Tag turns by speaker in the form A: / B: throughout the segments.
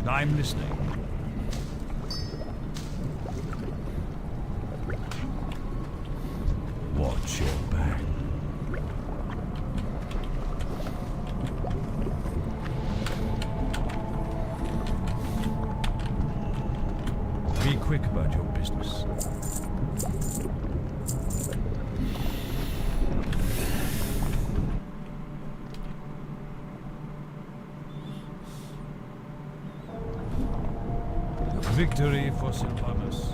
A: I'm listening. Watch your back. Be quick about your business. Victory for Sylvanus.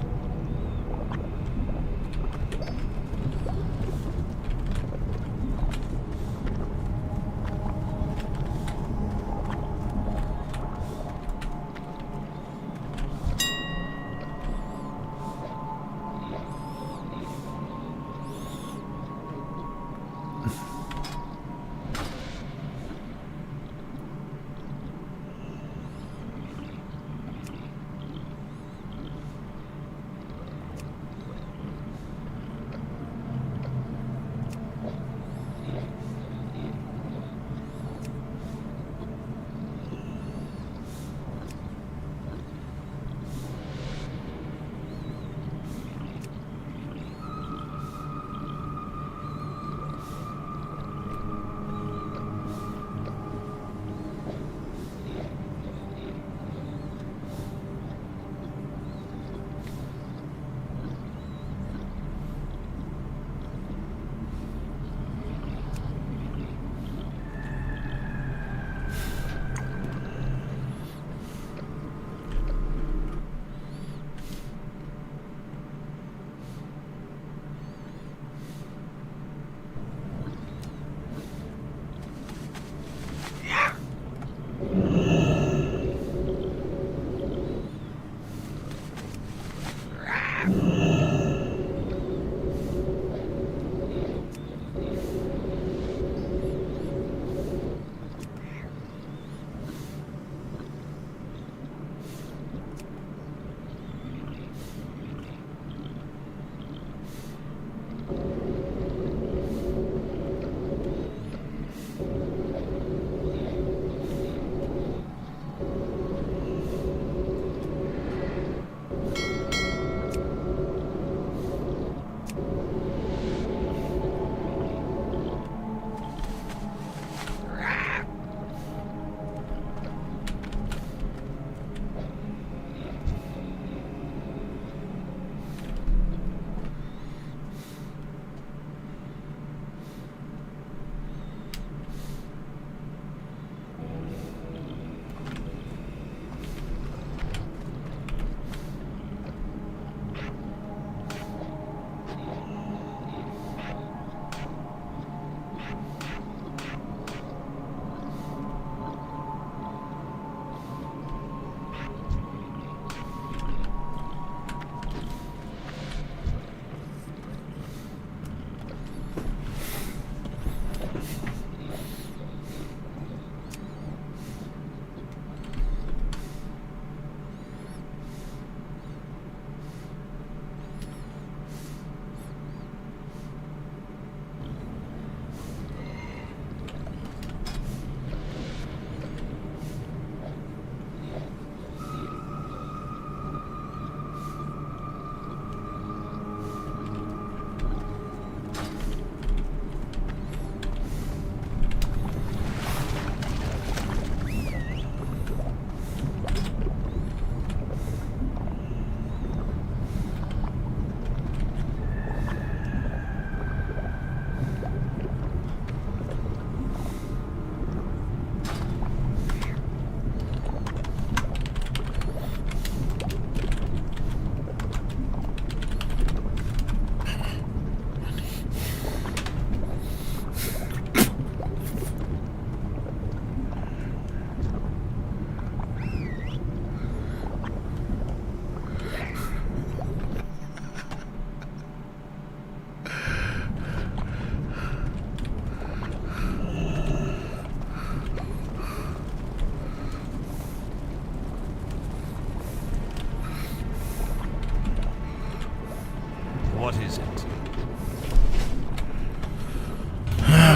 A: What is it?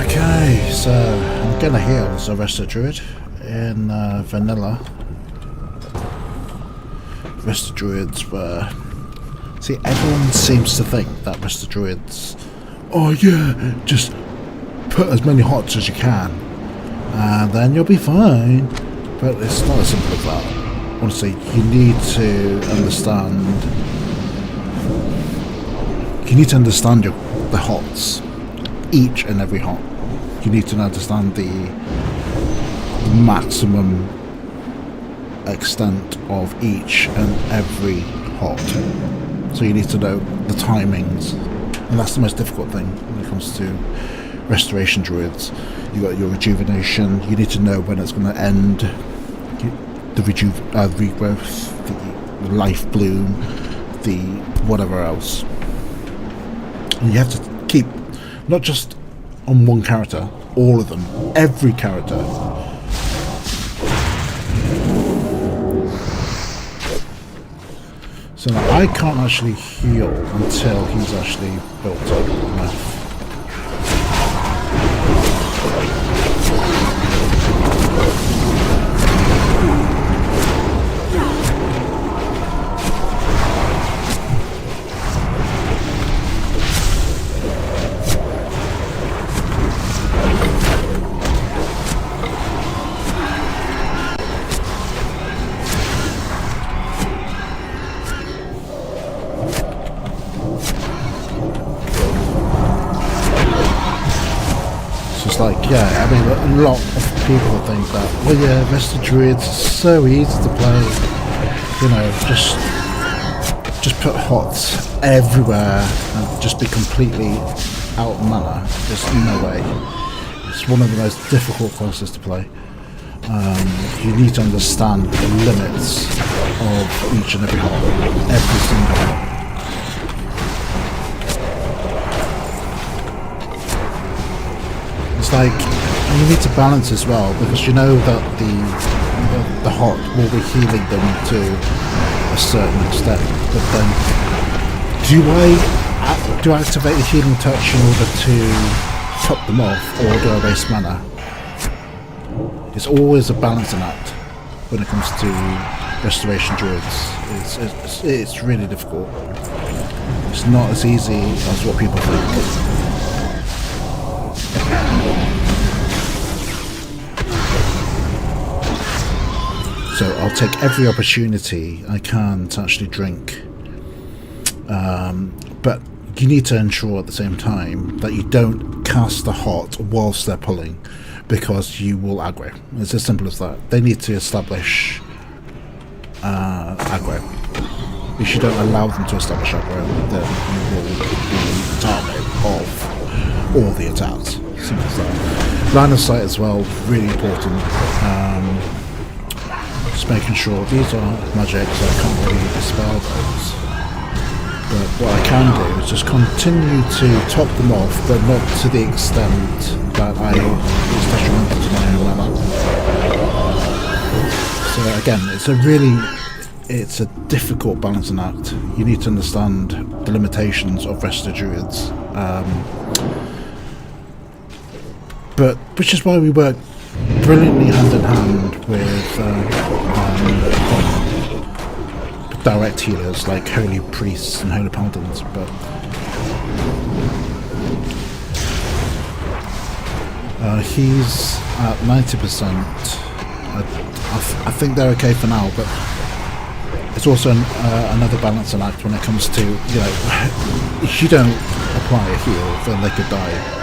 B: Okay, so I'm gonna heal the Resto Druid in vanilla. rest of druids were... See, everyone seems to think that rest of druids... Oh yeah, just put as many hots as you can, and then you'll be fine. But it's not as simple as that. Honestly, you need to understand... You need to understand the hots. Each and every hot. You need to understand the maximum extent of each and every hot. So you need to know the timings, and that's the most difficult thing when it comes to restoration druids. You got your rejuvenation. You need to know when it's going to end. The regrowth, the life bloom, the whatever else. And you have to keep not just on one character, all of them, every character. So now I can't actually heal until he's actually built up enough. Like, yeah, I mean, a lot of people think that, well, yeah, Rest of Druids is so easy to play, you know, just put hots everywhere and just be completely out of mana. There's no way. It's one of the most difficult classes to play. You need to understand the limits of each and every hot, every single hot. Like, and you need to balance as well, because you know that the hot will be healing them to a certain extent, but then do I activate the healing touch in order to top them off, or do I waste mana? It's always a balancing act when it comes to restoration druids. It's really difficult. It's not as easy as what people think. So I'll take every opportunity I can to actually drink. But you need to ensure at the same time that you don't cast the hot whilst they're pulling, because you will aggro. It's as simple as that. They need to establish aggro. If you don't allow them to establish aggro, then you will be the target of all the attacks. Simple as that. Line of sight as well, really important. Just making sure these are magics, so I can't really dispel those. But what I can do is just continue to top them off, but not to the extent that I use detrimental to my own mana. So again, it's a difficult balancing act. You need to understand the limitations of Rest of Druids. But which is why we work brilliantly hand in hand with direct healers like Holy Priests and Holy Paladins. But he's at 90%. I think they're okay for now, but it's also another balancing act when it comes to, you know, if you don't apply a heal, then they could die.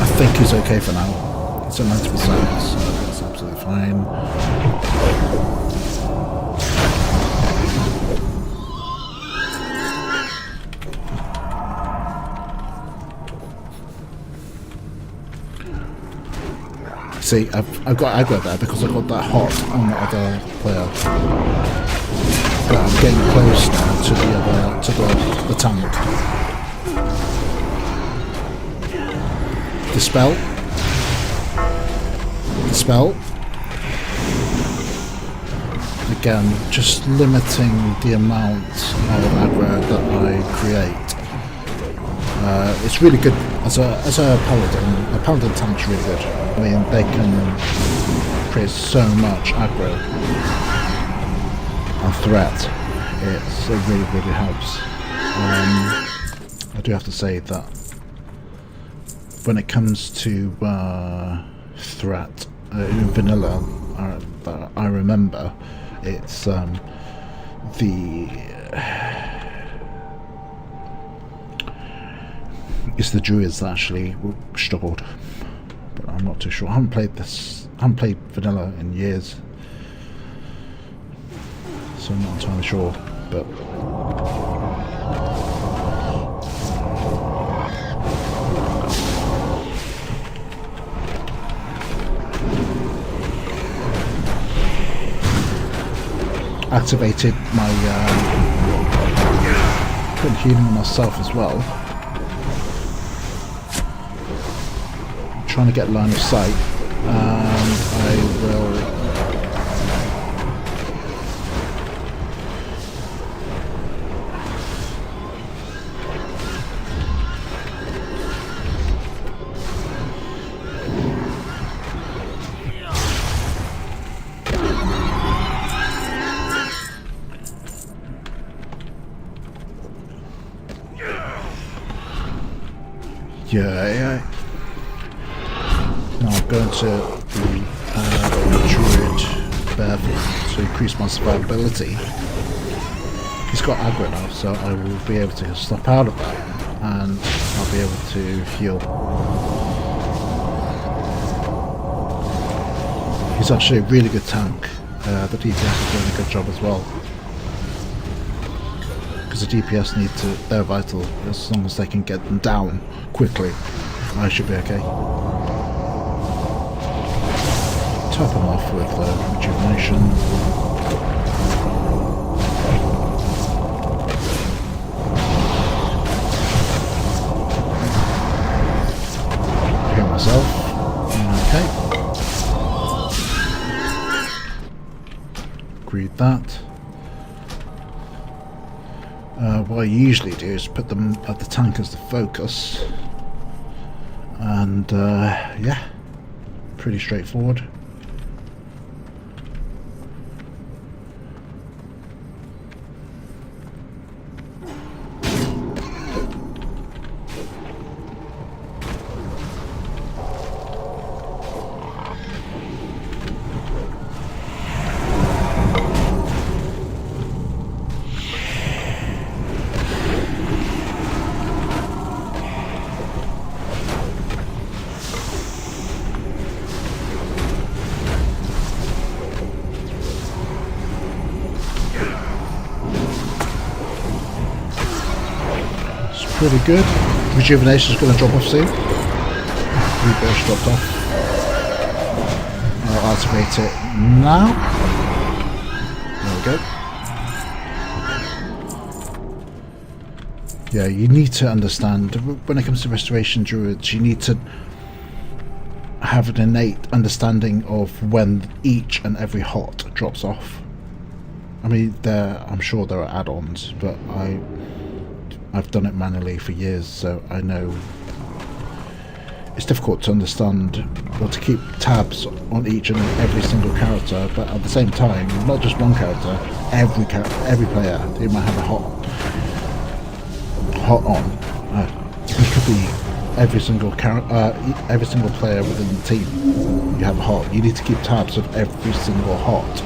B: I think he's okay for now. It's at 90%, so that's absolutely fine. See, I've got aggro there because I've got that hot on the other player. But I'm getting close now to the tank. Dispel. Again, just limiting the amount of aggro that I create. It's really good As a paladin tank's really good. I mean, they can create so much aggro and threat. It really helps. I do have to say that when it comes to threat in vanilla, that I remember, it's the druids that actually struggled, but I'm not too sure. I haven't played vanilla in years, so I'm not entirely sure, but activated my put healing on myself as well. I'm trying to get line of sight, and I will yeah. Now I'm going to the druid barefoot to increase my survivability. He's got aggro now, so I will be able to snap out of that, and I'll be able to heal. He's actually a really good tank. The DPS is doing a good job as well. Because the DPS need to, they're vital. As long as they can get them down quickly, I should be okay. Top him off with rejuvenation. Heal myself. Okay. Agreed that. What I usually do is put them at the tank as the focus, and yeah, pretty straightforward. Pretty good. Rejuvenation is going to drop off soon. Rebirth dropped off. I'll activate it now. There we go. Yeah, you need to understand, when it comes to restoration druids, you need to have an innate understanding of when each and every hot drops off. I mean, I'm sure there are add-ons, but I've done it manually for years, so I know it's difficult to understand, or to keep tabs on each and every single character, but at the same time, not just one character, every player, they might have a hot on. It could be every single player within the team. You have a hot. You need to keep tabs of every single hot.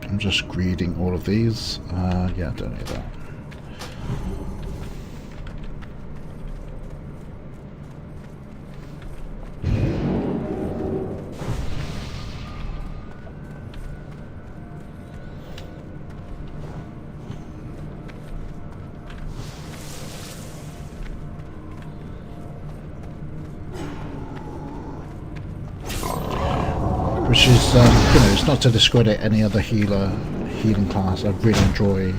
B: I'm just greeting all of these. Yeah, I don't need that. Which is, it's not to discredit any other healing class. I really enjoy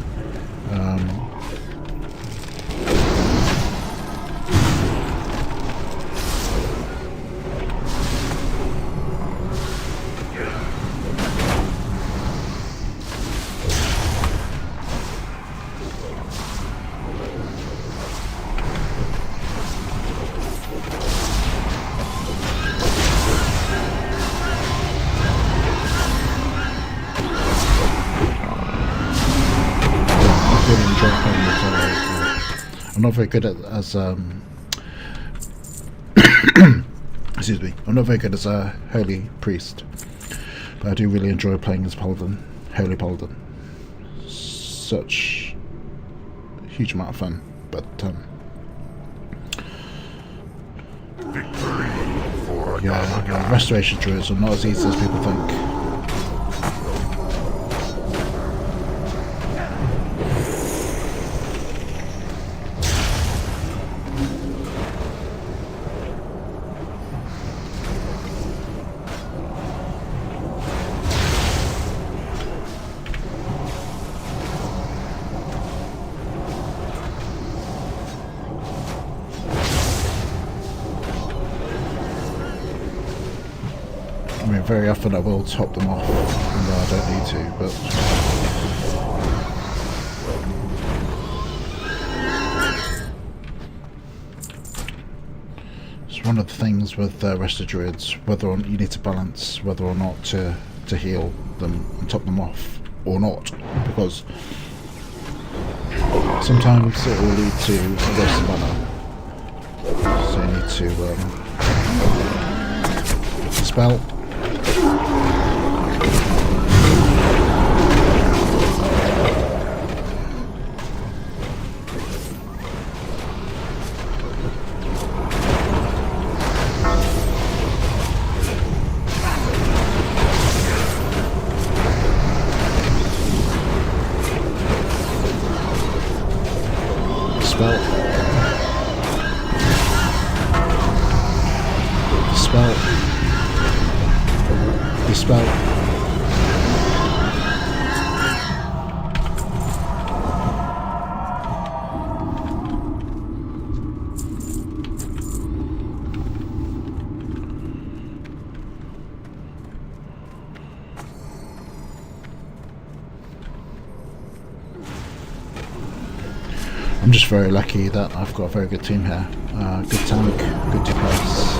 B: really enjoy playing as I'm not very good as excuse me. I'm not very good as a holy priest, but I do really enjoy playing as Paladin, holy Paladin. Such a huge amount of fun, but yeah, restoration druids are not as easy as people think. I mean, very often I will top them off, and I don't need to, but it's one of the things with Resto Druids, whether or not you need to balance whether or not to heal them and top them off or not, because sometimes it will lead to a waste of mana, so you need to spell. Dispel. I'm just very lucky that I've got a very good team here. Good tank, good DPS.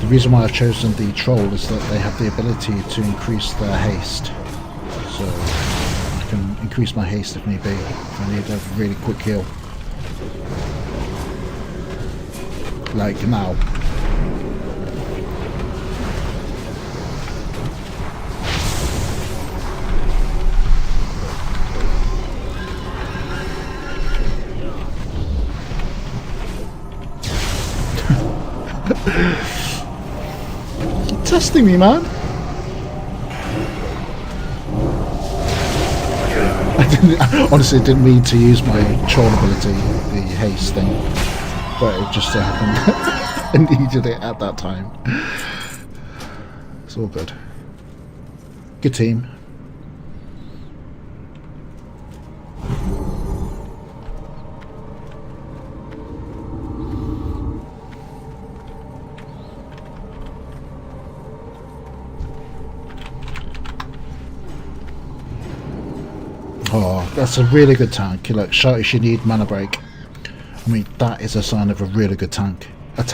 B: The reason why I've chosen the troll is that they have the ability to increase their haste, so I can increase my haste if need be, if I need a really quick heal, like now. You're testing me, man. I honestly didn't mean to use my troll ability, the haste thing, but it just so happened I needed it at that time. It's all good. Good team. Oh, that's a really good tank. Look, Shouty, you need mana break. I mean, that is a sign of a really good tank. A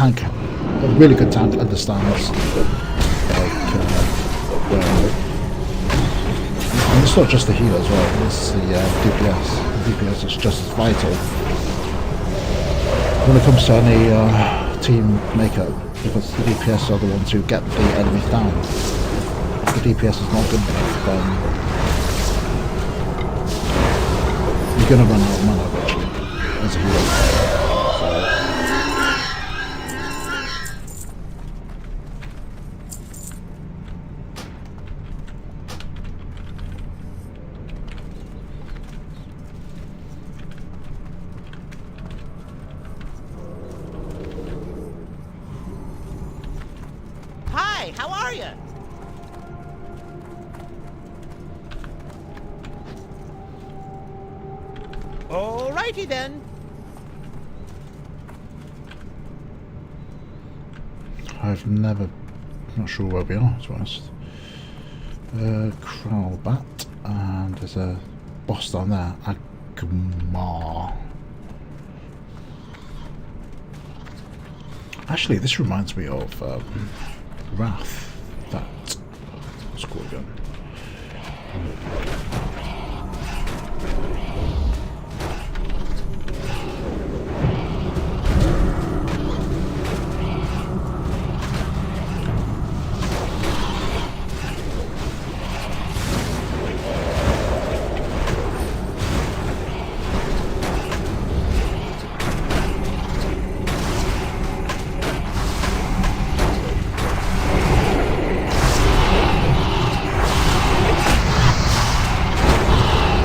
B: really good tank understands. And it's not just the healer as well, it's the DPS. The DPS is just as vital when it comes to any team makeup, because the DPS are the ones who get the enemies down. If the DPS is not good enough, then you're going to run out of mana eventually as a hero.
C: Hi, how are you? Alrighty then.
B: I've never, not sure where we are, to be honest. Kralbat, and there's a boss down there, Agmar. Actually, this reminds me of Wrath, that, what's it called again?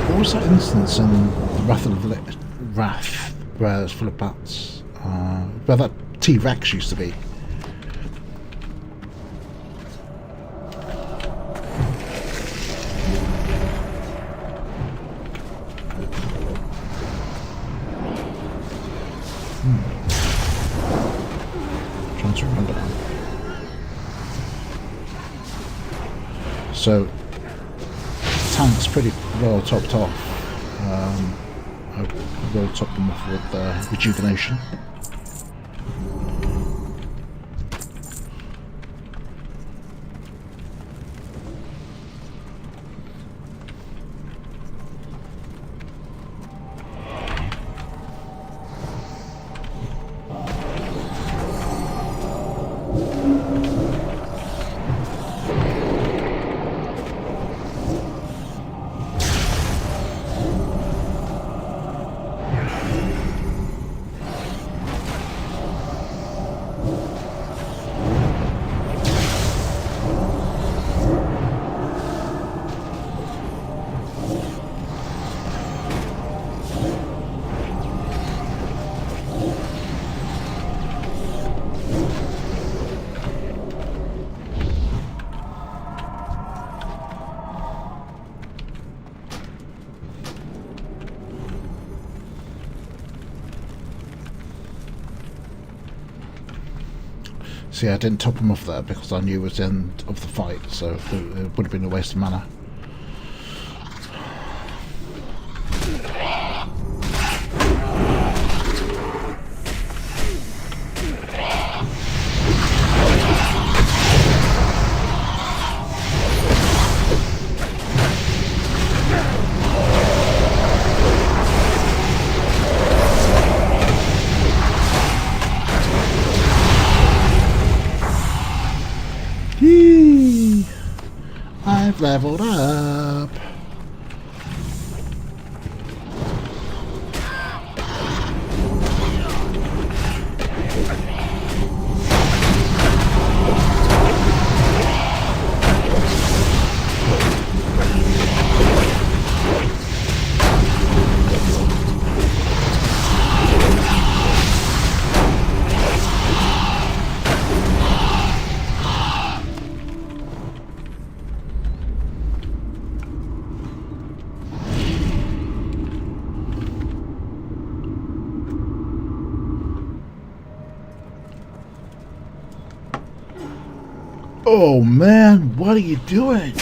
B: What was that instance in Wrath where it's full of bats? Where that T-Rex used to be. Trying to remember now. So tank's pretty well topped off. I will top them off with rejuvenation. See, I didn't top him off there because I knew it was the end of the fight, so it would have been a waste of mana. I've leveled up. Oh man, what are you doing?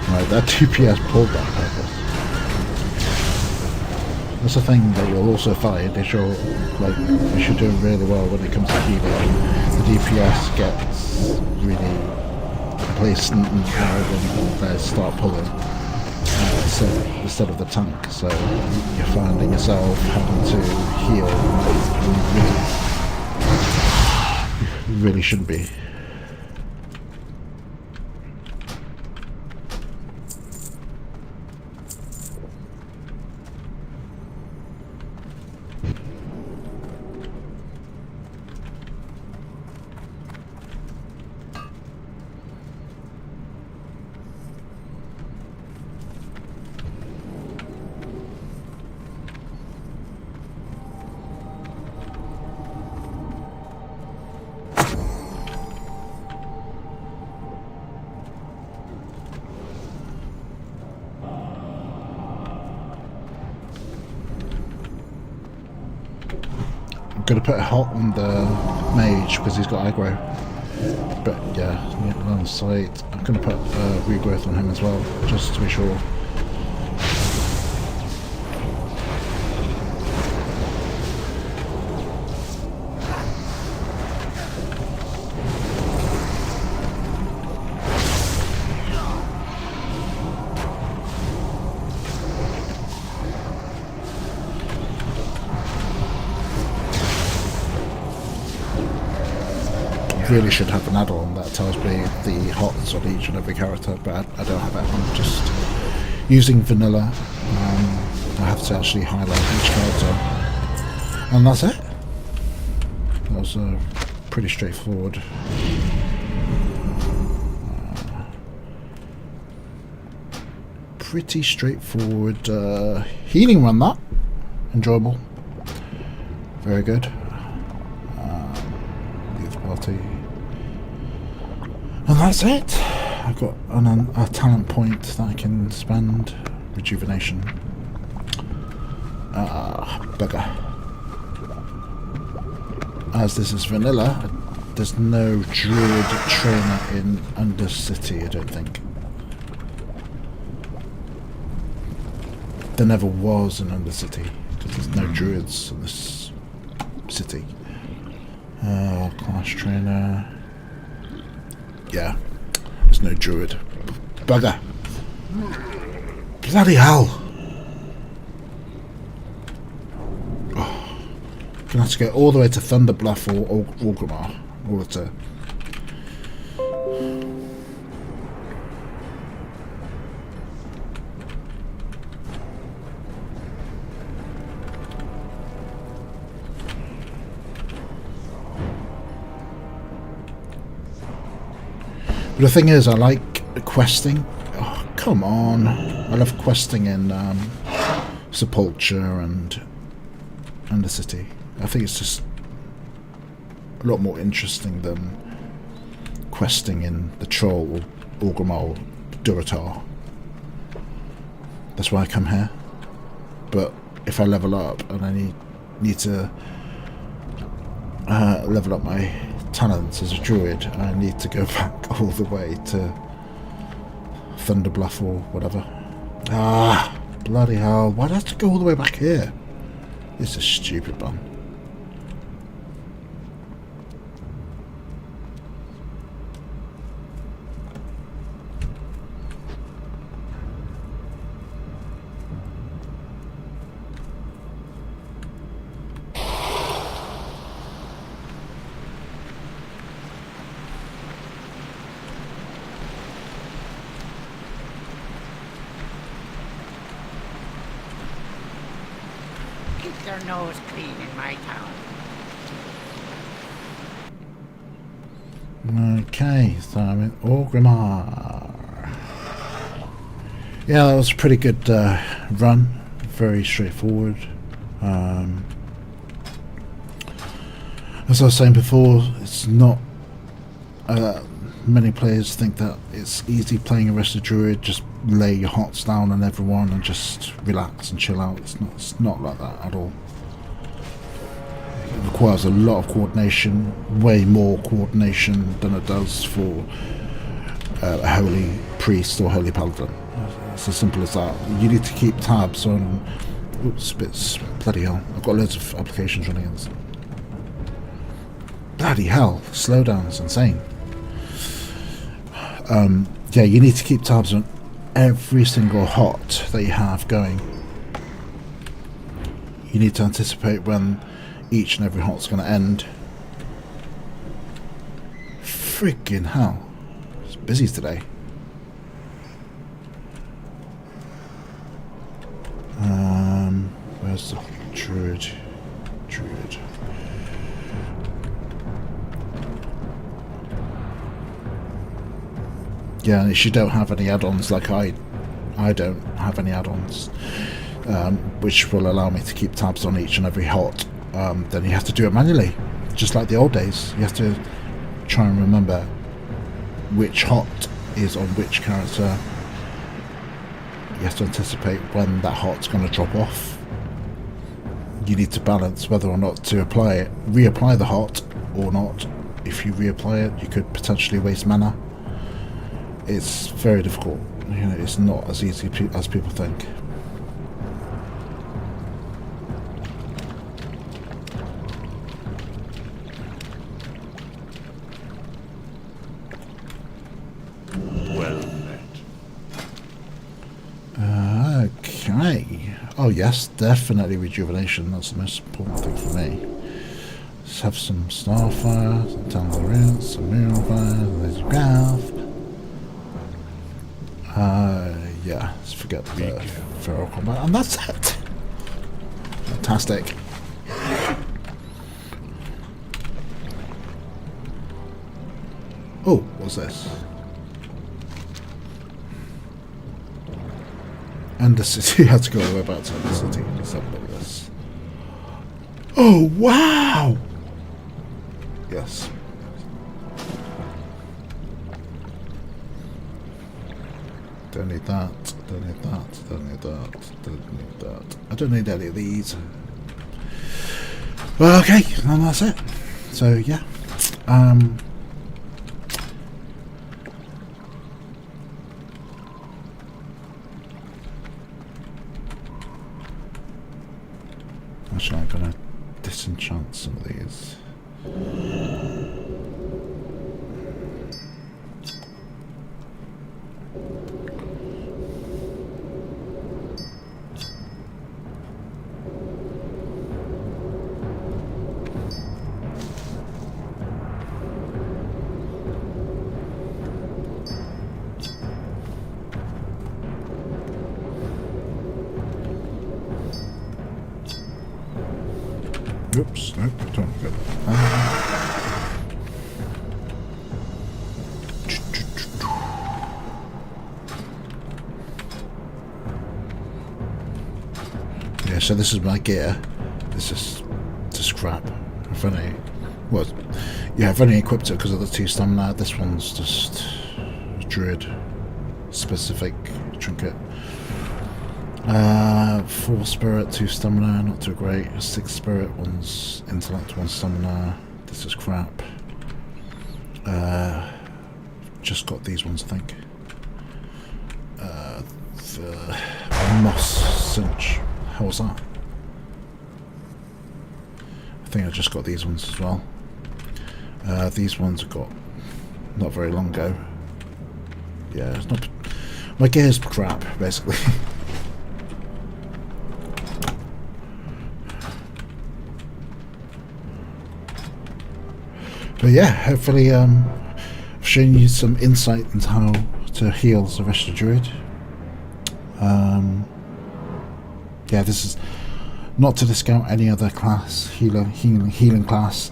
B: Right, that TPS pulled that purpose. That's the thing that you'll also find is you're doing really well when it comes to healing. The DPS gets really complacent and when they start pulling instead of the tank. So you're finding yourself having to heal when you really shouldn't be. I'm going to put a halt on the mage because he's got aggro. But yeah, on the side, I'm going to put regrowth on him as well, just to be sure. Really should have an add-on that tells me the hots on each and every character, but I don't have it. I'm just using vanilla. I have to actually highlight each character, and that's it. That was pretty straightforward. Pretty straightforward healing run. That enjoyable, very good. Leave the party. And that's it. I've got a talent point that I can spend. Rejuvenation. Bugger. As this is vanilla, there's no druid trainer in Undercity, I don't think. There never was an Undercity, because there's no druids in this city. Class trainer. Yeah, there's no druid. Bugger. Bloody hell. Oh, gonna have to go all the way to Thunder Bluff or Orgrimmar in order to... But the thing is, I like questing. Oh, come on. I love questing in Sepulture and Undercity. I think it's just a lot more interesting than questing in the Troll, Orgrimmar, Durotar. That's why I come here. But if I level up and I need to level up my talents as a druid, I need to go back all the way to Thunder Bluff or whatever. Ah, bloody hell. Why'd I have to go all the way back here? This is stupid, man.
C: Keep their nose clean in my town.
B: Okay, so I'm in Orgrimmar. Yeah, that was a pretty good run. Very straightforward. As I was saying before, it's not... many players think that it's easy playing a Rested Druid, just lay your hots down on everyone and just relax and chill out. It's not like that at all. It requires a lot of coordination, way more coordination than it does for a Holy Priest or Holy Paladin. It's as simple as that. You need to keep tabs on Oops, bits. Bloody hell. I've got loads of applications running in this. Bloody hell. Slowdown's insane. Yeah, you need to keep tabs on every single hot that you have going. You need to anticipate when each and every hot's going to end. Freaking hell. It's busy today. Where's the druid? Druid. Yeah, and if you don't have any add-ons, like I don't have any add-ons, which will allow me to keep tabs on each and every hot, then you have to do it manually, just like the old days. You have to try and remember which hot is on which character. You have to anticipate when that hot's going to drop off. You need to balance whether or not to reapply the hot or not. If you reapply it, you could potentially waste mana. It's very difficult. You know, it's not as easy as people think.
A: Well met.
B: Okay. Oh yes, definitely rejuvenation. That's the most important thing for me. Let's have some starfire, some tangerines, some mirrorfire, there's graph. Yeah, let's forget the feral combat, and that's it. Fantastic. Oh, what's this? And the city had to go all the way back to the city. Let's have a look at this. Oh, wow! Yes. Don't need that, don't need that, don't need that, don't need that. I don't need any of these. Well, okay, and that's it. So, yeah. Actually, I'm going to disenchant some of these. Oops, nope, don't get that. Yeah, so this is my gear. This is just crap. I've only, well, yeah, I've only equipped it because of the 2 stamina. This one's just druid specific trinket. 4 spirit, 2 stamina, not too great. 6 spirit, 1's intellect, 1 stamina. This is crap. Just got these ones, I think. The moss cinch. How was that? I think I just got these ones as well. These ones I got not very long ago. Yeah, it's not. My gear's crap, basically. But yeah, hopefully I've shown you some insight into how to heal the rest of the druid. Yeah, this is not to discount any other class, healing class,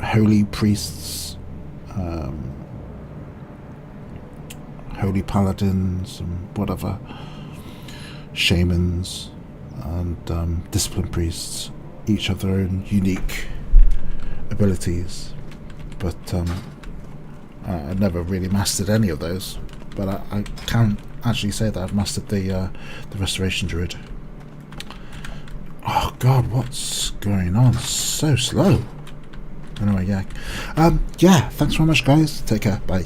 B: holy priests, holy paladins, and whatever, shamans, and discipline priests. Each have their own unique abilities, but I never really mastered any of those. But I can actually say that I've mastered the restoration druid. Oh god, what's going on? So slow. Anyway, yeah. Yeah, thanks very much guys. Take care. Bye.